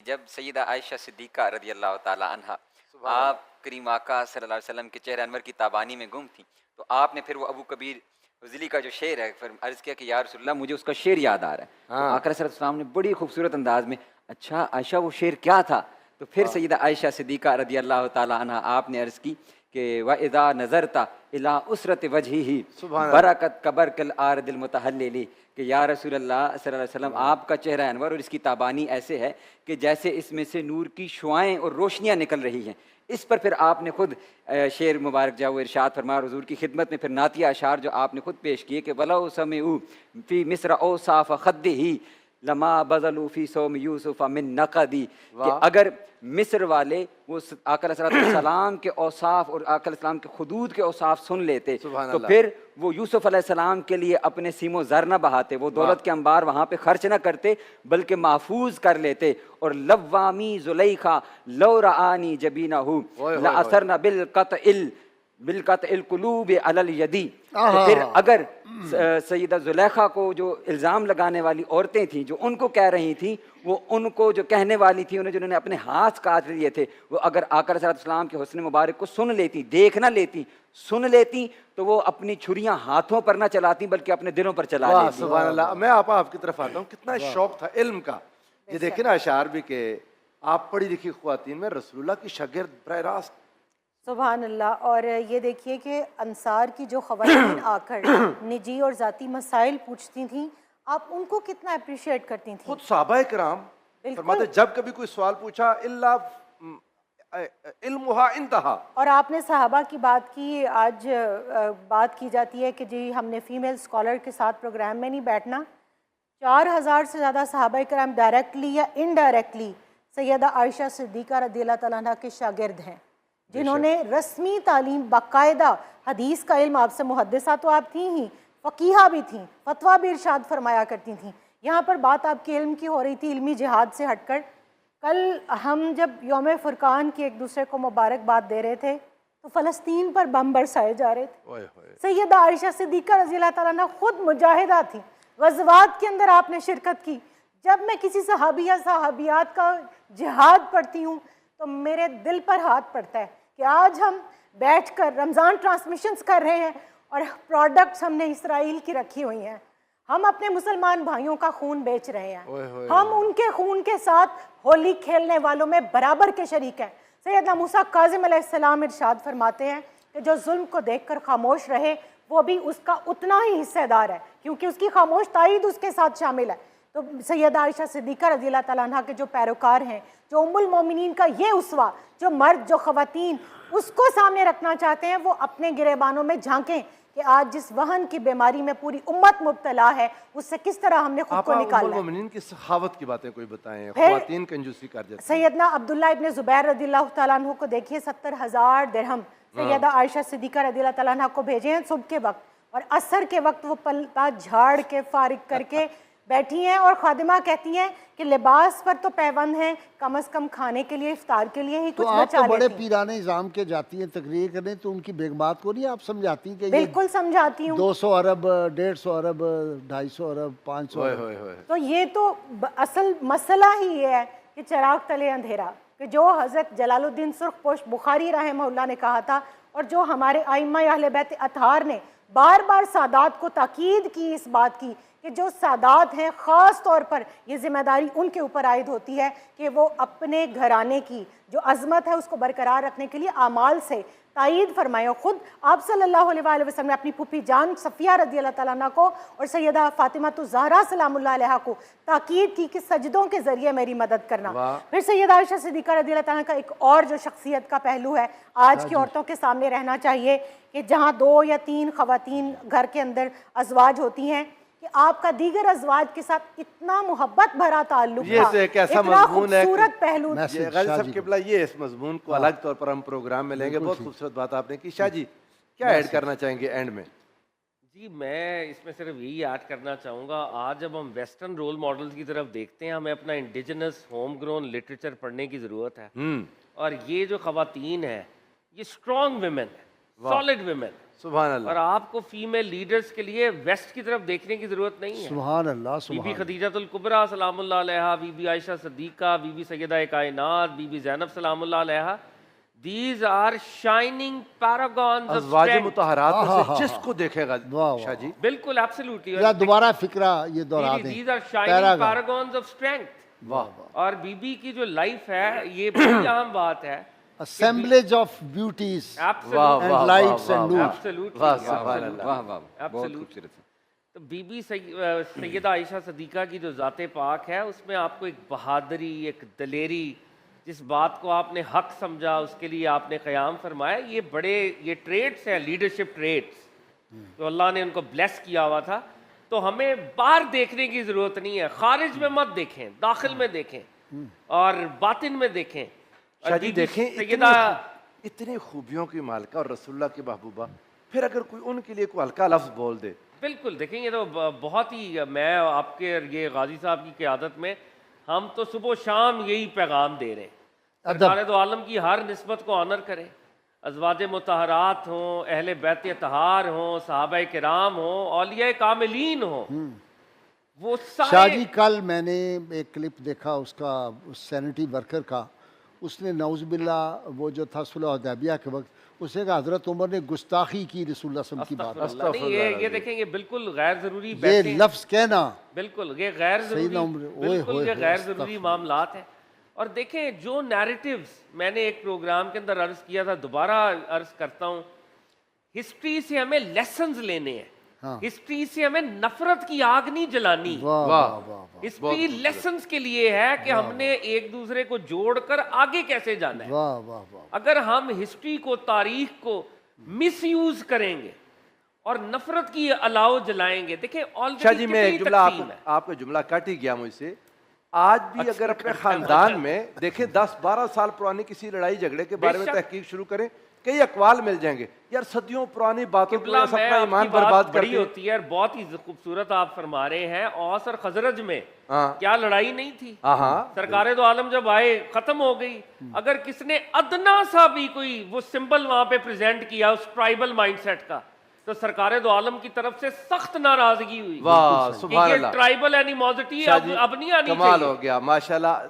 जब सैयदा आयशा सिद्दीक़ा रज़ी अल्लाह ताला अन्हा आप करीम आका सल्लल्लाहु अलैहि वसल्लम के चेहरे अनवर की ताबानी में गुम थी, तो आपने फिर वो अबू कबीर उज़ली का जो शेर है, फिर अर्ज़ किया कि या रसूलल्लाह मुझे उसका शेर याद आ रहा है। तो आका सल्लल्लाहु अलैहि वसल्लम ने बड़ी खूबसूरत अंदाज में, अच्छा आयशा वो शेर क्या था? तो फिर सैयदा आयशा सिद्दीक़ा रज़ी अल्लाह ताला अन्हा आपने अर्ज़ की कि व इज़ा नज़रता इला उसरत वजहिही बरकत कबरकल आरदिल मुतहल्लिली, कि या रसूलल्लाह सल्लल्लाहु अलैहि वसल्लम आपका चेहरा अनवर और इसकी ताबानी ऐसे है कि जैसे इसमें से नूर की शुआएं और रोशनियां निकल रही हैं। इस पर फिर आपने खुद शेर मुबारक जो वो इरशाद फरमाया हुज़ूर की खिदमत में, फिर नातिया अशार जो आपने खुद पेश किए कि वलौ समिउ फी मिस्र औसाफ खद्दिही लमा बज़लू फी सौम यूसुफ मिन नक़दी, कि अगर मिस्र वाले वो आका अलैहिस्सलाम के औसाफ और आका अलैहिस्सलाम के खुदूद के औसाफ सुन लेते तो फिर वो यूसुफ अलैहिस्सलाम के लिए अपने सीमो ज़र न बहाते, वो दौलत के अंबार वहाँ पे खर्च न करते बल्कि महफूज कर लेते। और लव्वामी ज़ुलैखा लौ रआनी जबीनहु लअसरना बिलकतइल कुलूब अलल यदी। तो फिर अगर सैयदा ज़ुलैखा को जो इल्ज़ाम लगाने वाली औरतें थीं, जो उनको कह रही थीं, वो उनको जो कहने वाली थी, उन्हें जिन्होंने अपने हाथ काट लिए थे, वो अगर आका अलैहिस्सलाम के हुस्न मुबारक को सुन लेती, देख ना लेती, सुन लेती, तो वो अपनी छुरियां हाथों पर ना चलाती बल्कि अपने दिलों पर चला लेती। सुभान अल्लाह। मैं आपकी तरफ आता हूँ, कितना शौक था इल्म का। ये देखे ना अशार भी के आप पढ़ी लिखी ख्वातीन में रसूलुल्लाह की शागिर्द बरह रास्त। सुभान अल्लाह। और ये देखिए कि अंसार की जो ख़वातीन आकर निजी और ज़ाती मसाइल पूछती थीं, आप उनको कितना अप्रिशिएट करती थीं। खुद सहाबा किराम फरमाते जब कभी कोई सवाल पूछा इल्ला इल्मुहा इंतहा। और आपने सहाबा की बात की, आज बात की जाती है कि जी हमने फ़ीमेल स्कॉलर के साथ प्रोग्राम में नहीं बैठना। 4000 से ज़्यादा सहाबा किराम डायरेक्टली या इनडायरेक्टली सैयदा आयशा सिद्दीक़ा रज़ियल्लाहु तआला अन्हा के शागिर्द हैं, जिन्होंने रस्मी तालीम बाकायदा हदीस का इल्म, आपसे मुहद्दिसा तो आप थी ही, फ़कीहा भी थी, फतवा भी इरशाद फरमाया करती थी। यहाँ पर बात आपके इल्म की हो रही थी, इल्मी जिहाद से हटकर। कल हम जब यौम फ़ुरक़ान की एक दूसरे को मुबारकबाद दे रहे थे तो फ़लस्तीन पर बम बरसाए जा रहे थे। सैयदा आयशा सिद्दीक़ा रज़ियल्लाहु तआला अन्हा खुद मुजाहिदा थी, ग़ज़वात के अंदर आपने शिरकत की। जब मैं किसी सहाबिया सहाबियात का जिहाद पढ़ती हूँ तो मेरे दिल पर हाथ पड़ता है कि आज हम बैठकर रमज़ान ट्रांसमिशंस कर रहे हैं और प्रोडक्ट्स हमने इसराइल की रखी हुई हैं। हम अपने मुसलमान भाइयों का खून बेच रहे हैं, हम उनके खून के साथ होली खेलने वालों में बराबर के शरीक हैं। सैयदना मूसा काज़िम अलैहिस्सलाम इरशाद फरमाते हैं कि जो जुल्म को देखकर खामोश रहे वो भी उसका उतना ही हिस्सेदार है, क्योंकि उसकी खामोश ताईद उसके साथ शामिल है। तो सैयदा आयशा सिद्दीक़ा रज़ियल्लाहु तआला अन्हा के जो पैरोकार हैं, जो उम्मुल मोमिनीन का ये उसवा, जो मर्द जो ख़वातीन उसको सामने रखना चाहते हैं, वो अपने गिरेबानों में झांकें कि आज जिस वहन की बीमारी में पूरी उम्मत मुब्तला है उससे किस तरह हमने खुद को निकालना है। मोमिनीन की सखावत की बातें कोई बताएं, ख़वातीन कंजूसी कर जाती हैं। सैयदना अब्दुल्ला इब्न ज़ुबैर रज़ियल्लाहु तआला अन्हु को देखिए, 70,000 दिरहम सैयदा आयशा सिद्दीक़ा रज़ियल्लाहु तआला अन्हा को भेजे हैं सुबह के वक्त, और असर के वक्त वो पलता झाड़ के फारिग करके बैठी हैं और खादिमा कहती हैं कि लिबास पर तो पैबंद हैं, कम से कम खाने के लिए, इफ्तार के लिए ही कुछ बचा लेती हैं। तो बड़े पीराने निज़ाम के जाती हैं तकरीर करने, तो उनकी बेगमात को नहीं आप समझाती कि बिल्कुल समझाती हूँ। 200 अरब 150 अरब 250 अरब 500 अरब। तो ये तो असल मसला ही ये है कि चिराग तले अंधेरा, कि जो हज़रत जलालुद्दीन सुर्खपोश बुखारी रहमहुल्लाह ने कहा था और जो हमारे आइम्मा अहले बैत अतहार ने बार बार सादात को ताकीद की इस बात की कि जो सादात हैं ख़ास तौर पर ये ज़िम्मेदारी उनके ऊपर आयद होती है कि वो अपने घराने की जो अज़मत है उसको बरकरार रखने के लिए आमाल से तायीद फरमाए। खुद आप सल्लल्लाहु अलैहि वसल्लम ने अपनी फूफी जान सफ़िया रज़ियल्लाहु तआला अन्हा को और सैयदा फ़ातिमा ज़हरा सलामुल्लाह अलैहा को ताकीद की कि सजदों के ज़रिए मेरी मदद करना। फिर सैयदा आयशा सिद्दीक़ा रज़ियल्लाहु तआला का एक और जो शख्सियत का पहलू है आज की औरतों के सामने रहना चाहिए कि जहाँ 2 या 3 ख़वातीन घर के अंदर अज़वाज होती हैं, कि आपका दीगर अज़वाज के साथ इतना मोहब्बत भरा ताल्लुक था, इतना खूबसूरत पहलू। गाज़ी साहब क़िबला, ये इस मज़मून को अलग तौर पर हम प्रोग्राम में लेंगे। बहुत खूबसूरत बात आपने की। शाह जी क्या ऐड करना चाहेंगे एंड में? जी मैं इसमें सिर्फ यही ऐड करना चाहूँगा, आज जब हम वेस्टर्न रोल मॉडल्स की तरफ देखते हैं, हमें अपना इंडिजिनस होम ग्रोन लिटरेचर पढ़ने की ज़रूरत है। और ये जो ख़वातीन है ये स्ट्रॉन्ग वुमेन है, सॉलिड वुमेन, सुभान और अल्लाह। आपको फीमेल लीडर्स के लिए वेस्ट की तरफ देखने की जरूरत नहीं है। सुभान अल्लाह, बीबी सुभान खदीजतुल कुबरा सलामुल्लाह अलैहा, बीबी आयशा सद्दीका, बीबी सैयदा कायनात, बीबी Zainab सलामुल्लाह अलैहा, these are shining paragons of अज़वाज strength। मुतहरात में से जिसको देखेगा वाह, वाह। शाह जी, बिल्कुल एब्सोल्युटली। या दोबारा फिक्रा ये दोहरा दें। these are shining paragon. paragons of strength। वाह और बीबी की जो लाइफ है ये बड़ी अहम बात है। assemblage of beauties वाह Absolutely, and वाह lights वाह and वाह nur। absolutely, वाह सुभान absolutely। अल्लाह। वाह वाह बहुत Absolute। खूबसूरत है। तो बीबी सैयदा आयशा सदीका की जो ज़ाते पाक है उसमें आपको एक बहादुरी, एक दलेरी, जिस बात को आपने हक समझा उसके लिए आपने क़याम फरमाया, ये ट्रेड्स हैं, लीडरशिप ट्रेड्स, तो अल्लाह ने उनको ब्लेस किया हुआ था। तो हमें बाहर देखने की ज़रूरत नहीं है, खारिज में मत देखें, दाखिल में देखें और बातिन में देखें। और शाह जी बीबी देखें, सैयदा इतनी खूबियों की मालिका और रसूलुल्लाह की महबूबा, फिर अगर कोई उनके लिए कोई हल्का लफ्ज बोल दे, बिल्कुल देखें, ये तो बहुत ही, मैं आपके ये गाजी साहब की क़यादत में हम तो सुबह शाम यही पैगाम दे रहे हैं, सरकार दो आलम की हर निस्बत को ऑनर करें, अज़वाज मुतहरात हों, अहले बैत तहार हों, सहाबा किराम हों, औलिया कामिलीन हों, वो शाह सारे। जी कल मैंने एक क्लिप देखा उसका, उस सैनिटरी वर्कर का, उसने नौज़बिल्ला वो जो था सुलह हुदैबिया के वक्त, उसने कहा हज़रत उमर ने गुस्ताखी की रसूलुल्लाह सल्लल्लाहु अलैहि वसल्लम की बात। अस्तगफिरुल्लाह। नहीं, ये देखें, ये बिल्कुल गैर ज़रूरी ये बैठे, लफ्ज़ कहना, बिल्कुल ये गैर ज़रूरी, सही उम्र, ओए बिल्कुल होए ये होए, गैर ज़रूरी अस्तगफिरुल्लाह। मामलात हैं। और देखें जो नैरेटिव्स मैंने एक प्रोग्राम के अंदर अर्ज किया था, दोबारा अर्ज करता हूँ, हिस्ट्री से हमें लेसन्स लेने हैं, हाँ। हिस्ट्री से हमें नफरत की आग नहीं जलानी। वाह वाह। वाह वाह वाह हिस्ट्री लेसन्स के लिए है कि हमने एक दूसरे को जोड़कर आगे कैसे जाना है। वाह वाह वाह। अगर हम हिस्ट्री को, तारीख को मिसयूज करेंगे और नफरत की अलाव जलाएंगे, देखिए ऑलरेडी शाह जी मैं एक कितनी जुमला तकसीम है। आपका जुमला कट ही गया मुझसे। आज भी अगर अपने खानदान में देखें 10-12 साल पुरानी किसी लड़ाई झगड़े के बारे में बेशक। तहकीक शुरू करें, कई अकवाल मिल जाएंगे। यार सदियों पुरानी बातों को किबला ऐसा में अपना आपकी ईमान बात बर्बाद बड़ी करते होती है और बहुत ही खूबसूरत आप फरमा रहे हैं। औस और खजरज में हाँ। क्या लड़ाई नहीं थी? हाँ सरकारे दो आलम जब आए खत्म हो गई। अगर किसने अदना सा भी कोई वो सिंबल वहां पे प्रेजेंट किया उस ट्राइबल माइंडसेट का, तो सरकारे दो आलम की तरफ से सख्त नाराजगी हुई वाह कि सुभान ये अल्लाह। ट्राइबल एनिमोसिटी शाह जी, अब नहीं आनी कमाल चाहिए। हो गया माशाल्लाह।